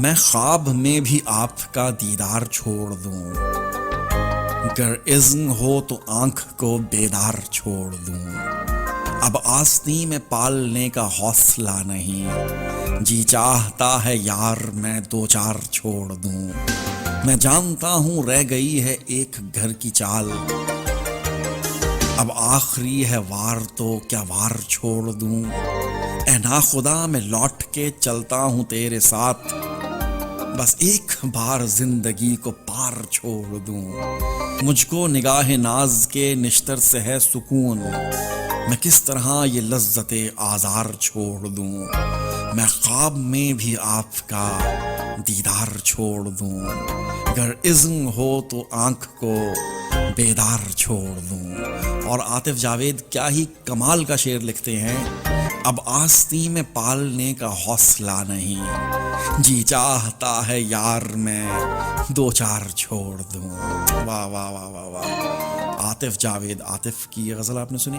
میں خواب میں بھی آپ کا دیدار چھوڑ دوں، گر اذن ہو تو آنکھ کو بیدار چھوڑ دوں۔ اب آستین میں پالنے کا حوصلہ نہیں، جی چاہتا ہے یار میں دو چار چھوڑ دوں۔ میں جانتا ہوں رہ گئی ہے ایک گھر کی چال، اب آخری ہے وار تو کیا وار چھوڑ دوں۔ اے ناخدا میں لوٹ کے چلتا ہوں تیرے ساتھ، بس ایک بار زندگی کو پار چھوڑ دوں۔ مجھ کو نگاہ ناز کے نشتر سے ہے سکون، میں کس طرح یہ لذت آزار چھوڑ دوں۔ میں خواب میں بھی آپ کا دیدار چھوڑ دوں، گر اذن ہو تو آنکھ کو بیدار چھوڑ دوں۔ اور عاطف جاوید کیا ہی کمال کا شعر لکھتے ہیں۔ اب آستین میں پالنے کا حوصلہ نہیں، جی چاہتا ہے یار میں دو چار چھوڑ دوں۔ واہ واہ واہ واہ واہ، عاطف جاوید۔ عاطف کی یہ غزل آپ نے سنی؟